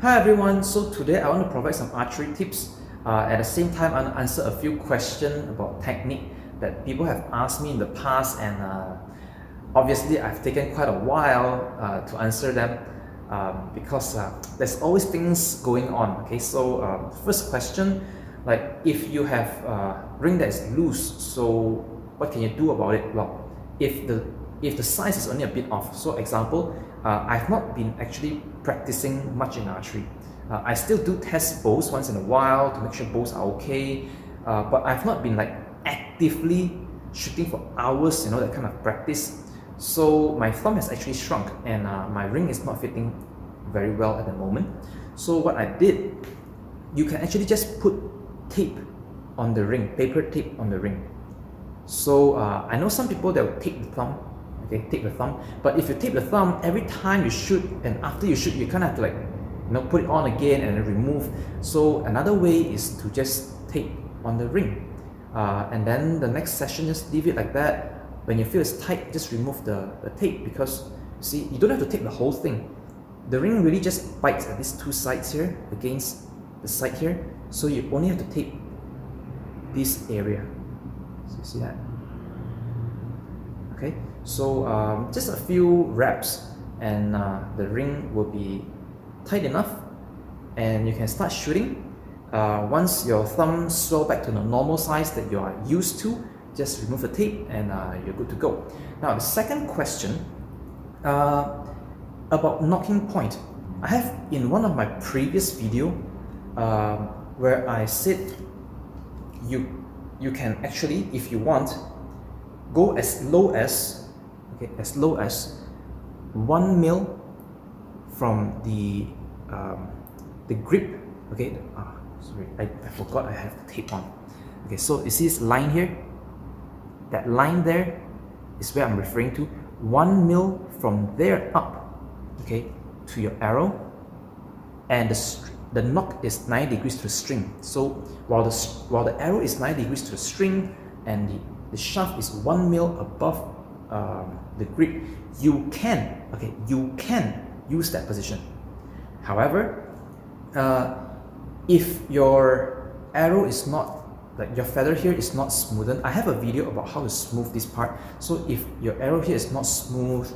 Hi everyone, so today I want to provide some archery tips. At the same time, I want to answer a few questions about technique that people have asked me in the past, and obviously I've taken quite a while to answer them because there's always things going on. Okay, so first question, like if you have a ring that is loose, so what can you do about it? Well, if the size is only a bit off, so example, I've not been actually practicing much in archery. I still do test bows once in a while to make sure bows are okay, but I've not been like actively shooting for hours, that kind of practice. So my thumb has actually shrunk, and my ring is not fitting very well at the moment. So what I did, you can actually just put tape on the ring, paper tape on the ring. So I know some people that will tape the thumb, tape the thumb. But if you tape the thumb, every time you shoot and after you shoot, you kind of have to put it on again and then remove. So another way is to just tape on the ring. And then the next session, just leave it like that. When you feel it's tight, just remove the tape, because see, you don't have to tape the whole thing. The ring really just bites at these two sides here against the side here. So you only have to tape this area. So you see that? Okay, so just a few reps and the ring will be tight enough and you can start shooting. Once your thumb swell back to the normal size that you are used to, just remove the tape and you're good to go. Now the second question about nocking point. I have in one of my previous video where I said you can actually, if you want, go as low as 1 mil from the grip. Okay, sorry, I forgot I have the tape on. Okay, so you see this line here? That line there is where I'm referring to. 1 mil from there up, okay, to your arrow, and the nock is 90 degrees to the string. So while the arrow is 90 degrees to the string and the shaft is 1 mil above the grip, you can use that position. However, if your arrow is not, like your feather here is not smoothened, I have a video about how to smooth this part. So if your arrow here is not smooth,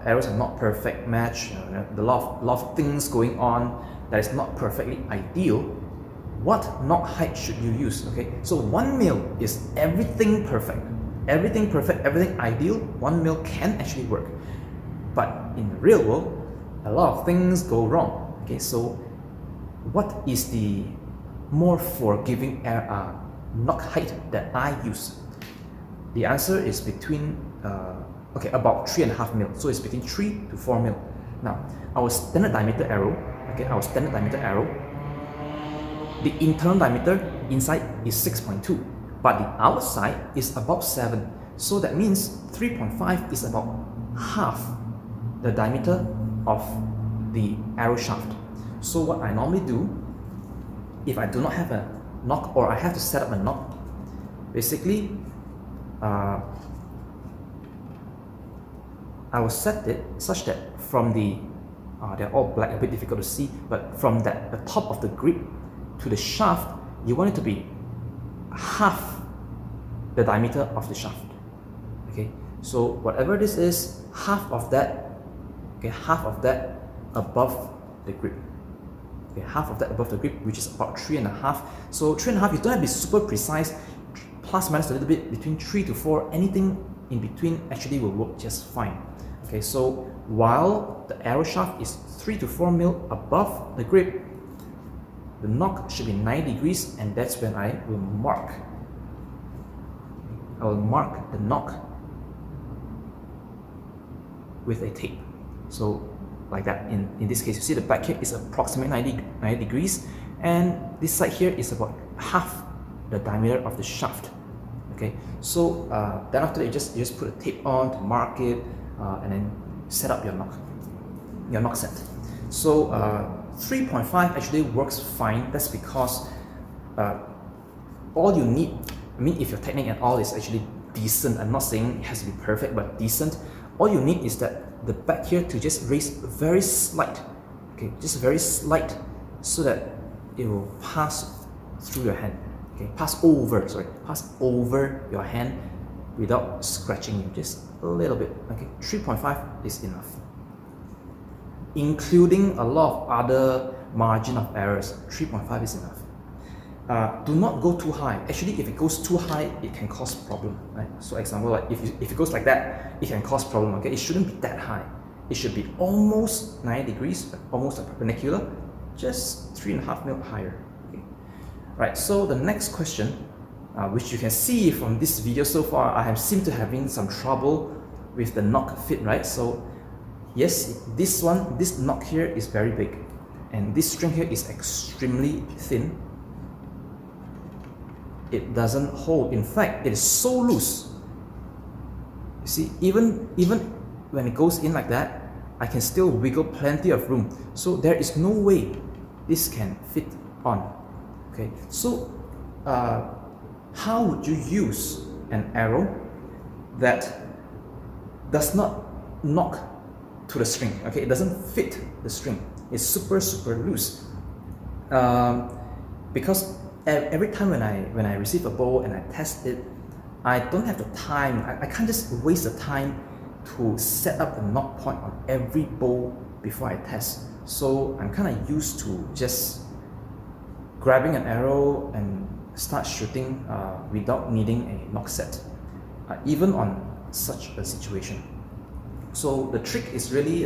arrows are not perfect match, a lot of things going on that is not perfectly ideal, what nock height should you use? Okay, so 1 mil is everything perfect, everything ideal. 1 mil can actually work, but in the real world, a lot of things go wrong. Okay, so what is the more forgiving nock height that I use? The answer is between about 3.5 mil. So it's between 3 to 4 mil. Now, our standard diameter arrow, the internal diameter inside is 6.2, but the outside is about 7. So that means 3.5 is about half the diameter of the arrow shaft. So what I normally do, if I do not have a nock or I have to set up a nock, basically I will set it such that from the they're all black, a bit difficult to see, but from the top of the grip to the shaft, you want it to be half the diameter of the shaft. Okay, so whatever this is, half of that above the grip. Okay, half of that above the grip, which is about 3.5. So 3.5, you don't have to be super precise, plus minus a little bit, between 3 to 4, anything in between actually will work just fine. Okay, so while the arrow shaft is 3 to 4 mil above the grip, the nock should be 90 degrees, and that's when I will mark. I will mark the nock with a tape. So like that. In this case, you see the back here is approximately 90 degrees, and this side here is about half the diameter of the shaft. Okay, so then after that, you just put a tape on to mark it, and then set up your nock set. So 3.5 actually works fine. That's because all you need, I mean, if your technique and all is actually decent, I'm not saying it has to be perfect, but decent, all you need is that the back here to just raise very slight, okay, just very slight, so that it will pass through your hand, okay, pass over your hand without scratching you, just a little bit, okay. 3.5 is enough, including a lot of other margin of errors. 3.5 is enough. Do not go too high. Actually, if it goes too high, it can cause problem, right? So example, like if it goes like that, it can cause problem, okay? It shouldn't be that high. It should be almost 90 degrees, almost perpendicular, just 3.5 mil higher, okay? Right, so the next question, which you can see from this video so far, I have seemed to having some trouble with the nock fit, right? So yes, this nock here is very big, and this string here is extremely thin. It doesn't hold. In fact, it is so loose. You see, even when it goes in like that, I can still wiggle plenty of room. So there is no way this can fit on. Okay, so how would you use an arrow that does not nock to the string? Okay, it doesn't fit the string. It's super loose. Because every time when I receive a bow and I test it, I don't have the time. I can't just waste the time to set up the nock point on every bow before I test. So I'm kind of used to just grabbing an arrow and start shooting without needing a nock set, even on such a situation. So the trick is really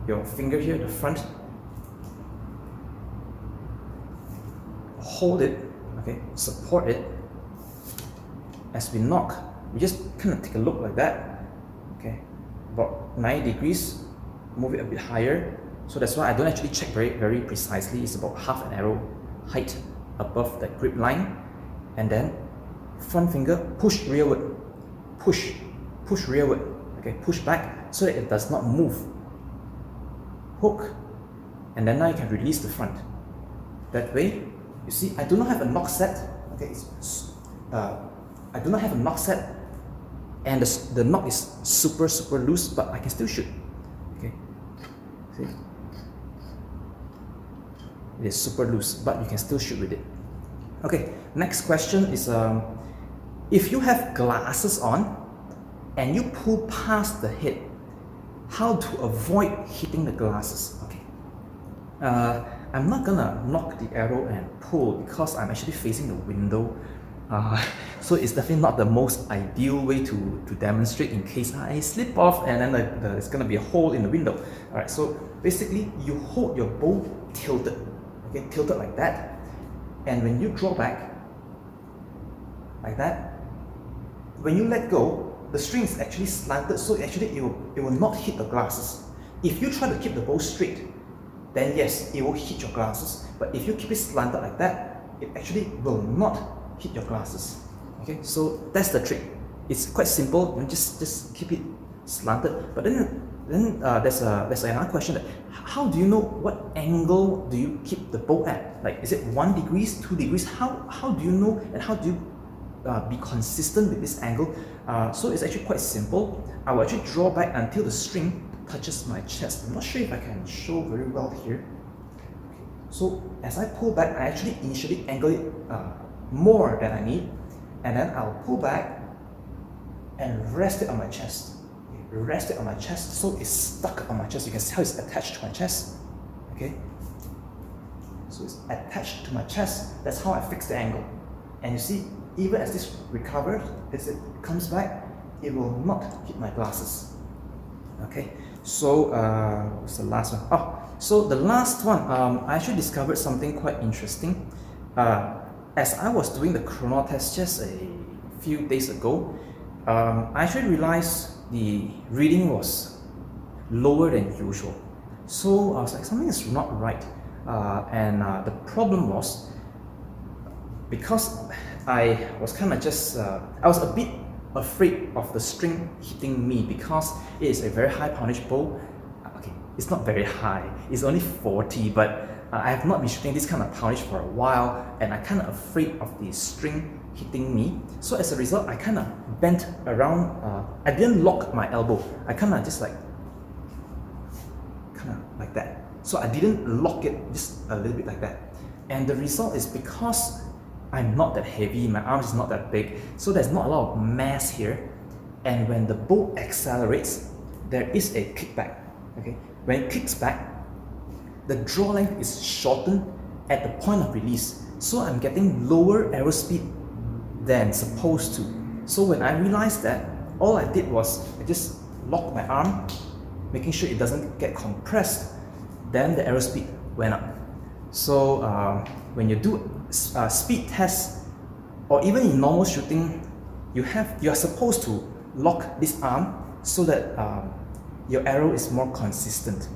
your finger here, the front. Hold it, okay, support it. As we nock, we just kind of take a look like that, okay, about 90 degrees, move it a bit higher. So that's why I don't actually check very precisely. It's about half an arrow height above that grip line, and then front finger push rearward, push rearward, okay, push back so that it does not move. Hook, and then now you can release the front. That way, you see, I do not have a nock set. Okay, I do not have a nock set, and the nock is super loose, but I can still shoot. Okay, see, it is super loose, but you can still shoot with it. Okay, next question is if you have glasses on and you pull past the head, how to avoid hitting the glasses? Okay. I'm not gonna nock the arrow and pull because I'm actually facing the window. So it's definitely not the most ideal way to demonstrate in case I slip off and then there's gonna be a hole in the window. Alright, so basically you hold your bow tilted, okay, tilted like that, and when you draw back like that, when you let go, the string is actually slanted, so actually it will not hit the glasses. If you try to keep the bow straight, then yes, it will hit your glasses. But if you keep it slanted like that, it actually will not hit your glasses. Okay, so that's the trick. It's quite simple. You just keep it slanted. But then there's another question: that how do you know what angle do you keep the bow at? Like, is it 1 degree, 2 degrees? How do you know, and how do you be consistent with this angle? So it's actually quite simple. I will actually draw back until the string touches my chest. I'm not sure if I can show very well here. Okay. So as I pull back, I actually initially angle it more than I need, and then I'll pull back and rest it on my chest. Okay. Rest it on my chest so it's stuck on my chest. You can see how it's attached to my chest. Okay. So it's attached to my chest. That's how I fix the angle. And you see, even as this recovers, as it comes back, it will not hit my glasses. Okay, so what's the last one? Oh, so the last one, I actually discovered something quite interesting. As I was doing the chrono test just a few days ago, I actually realized the reading was lower than usual. So I was like, something is not right. And the problem was, because I was kind of just, I was a bit afraid of the string hitting me because it is a very high poundage bow. Okay, it's not very high, it's only 40, but I have not been shooting this kind of poundage for a while, and I'm kind of afraid of the string hitting me. So as a result, I kind of bent around. I didn't lock my elbow. I kind of just like that. So I didn't lock it, just a little bit like that. And the result is because I'm not that heavy, my arm is not that big, so there's not a lot of mass here. And when the bow accelerates, there is a kickback. Okay, when it kicks back, the draw length is shortened at the point of release. So I'm getting lower arrow speed than supposed to. So when I realized that, all I did was I just locked my arm, making sure it doesn't get compressed. Then the arrow speed went up. So when you do speed tests, or even in normal shooting, you are supposed to lock this arm so that your arrow is more consistent.